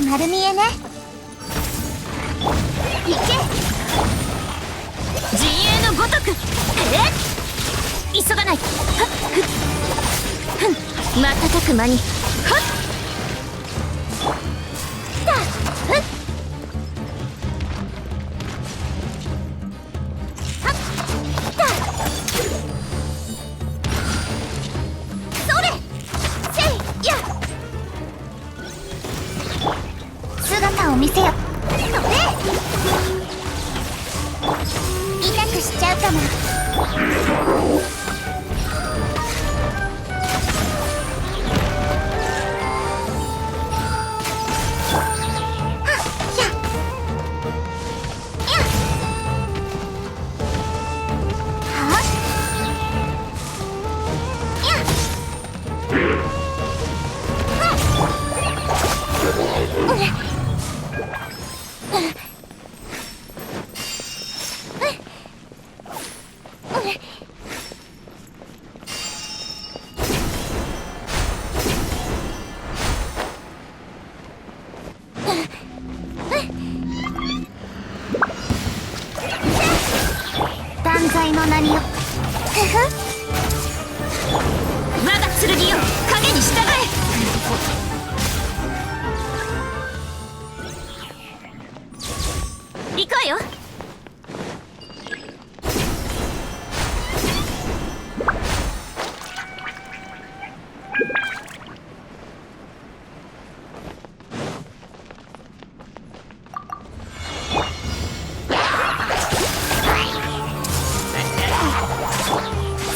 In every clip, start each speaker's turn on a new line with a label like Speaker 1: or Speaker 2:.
Speaker 1: 丸見えね。行け。
Speaker 2: 陣営のごとく。急がない。はっふっふん、瞬く間に。はっだふっはっだそれせいや
Speaker 1: 姿を見せよ。痛くしちゃうかも。断罪の名によ。ふふ
Speaker 2: 我が剣よ、影に従え。行くわよ。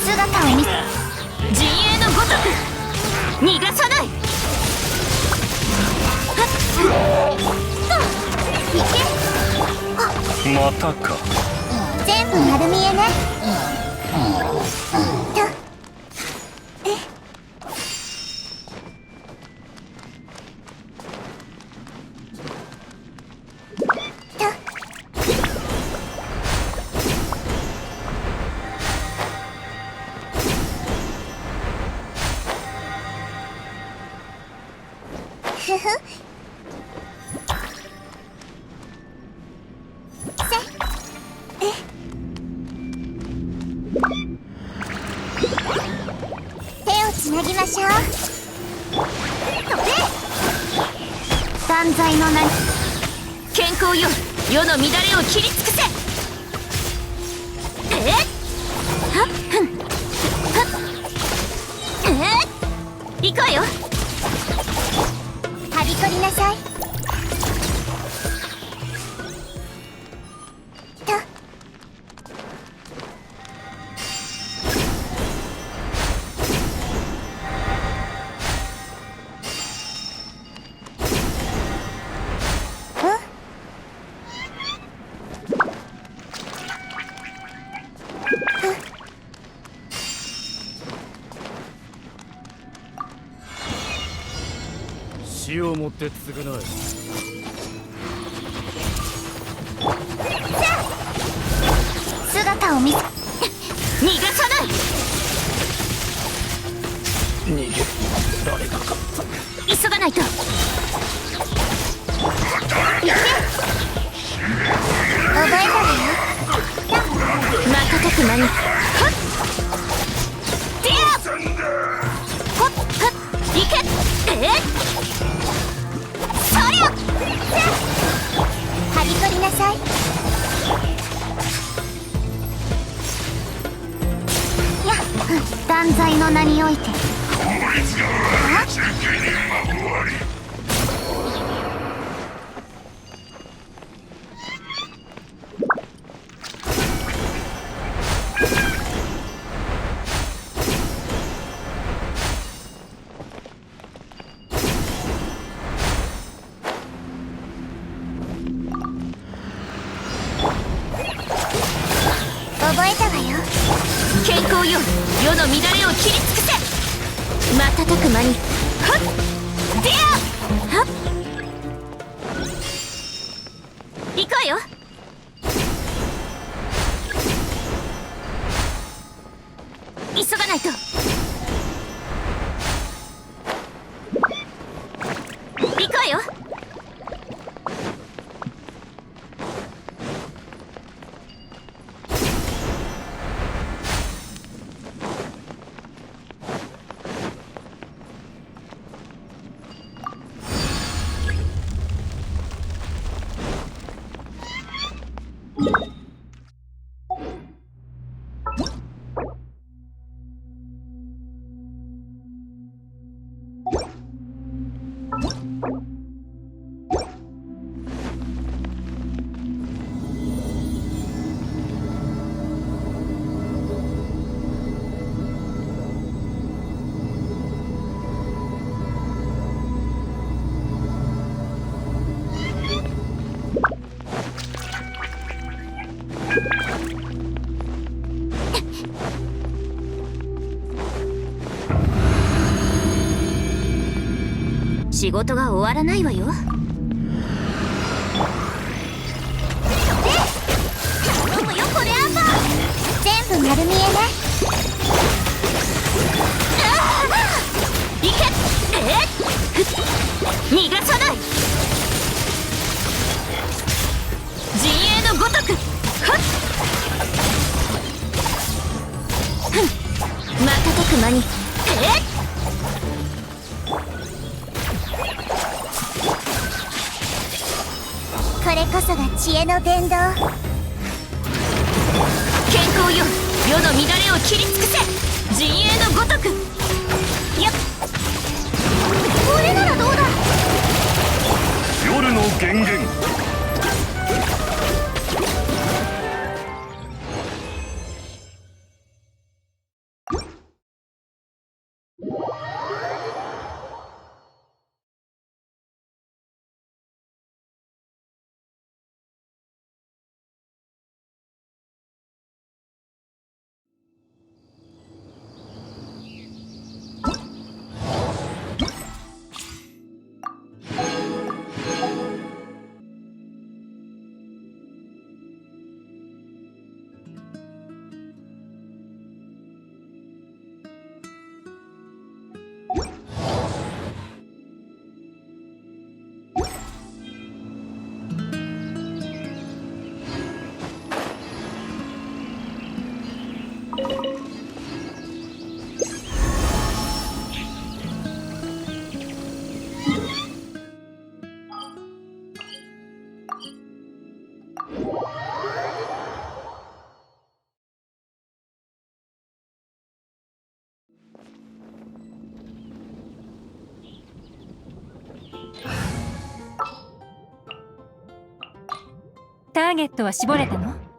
Speaker 1: 姿を見せ。
Speaker 2: 陣営のごとく逃がさない。
Speaker 3: またか。
Speaker 1: 全部丸見えね。とふふ手をつなぎましょう。断罪の名に。
Speaker 2: 健康よ、世の乱れを切り尽くせ。はっふんはっ行くわよ。
Speaker 1: はびこりなさい。と
Speaker 3: 死をもって償え。
Speaker 1: 姿を見せ。
Speaker 2: 逃がさない。
Speaker 3: 逃げられなかった。
Speaker 2: 急がないと。
Speaker 1: 覚えたわよ。
Speaker 2: 瞬く間に。はっディアほっはっ行け。そりゃ
Speaker 1: はびこりなさい。断罪の名において。覚えたわよ。
Speaker 2: 健康よ、世の乱れを切り尽くせ。瞬く間に。はっディアはっ行くわよ。急がないと。行くわよ。仕事が終わらないわよ。頼むよこれアンバー。
Speaker 1: 全部丸見えね。
Speaker 2: いけ。逃がさない。陣営のごとく。瞬く間に。
Speaker 1: これこそが知恵の伝道。
Speaker 2: 健康よ、世の乱れを切り尽くせ。陣営のごとく。やっ、
Speaker 1: これならどうだ。
Speaker 4: 夜の源源。
Speaker 5: ターゲットは絞れたの？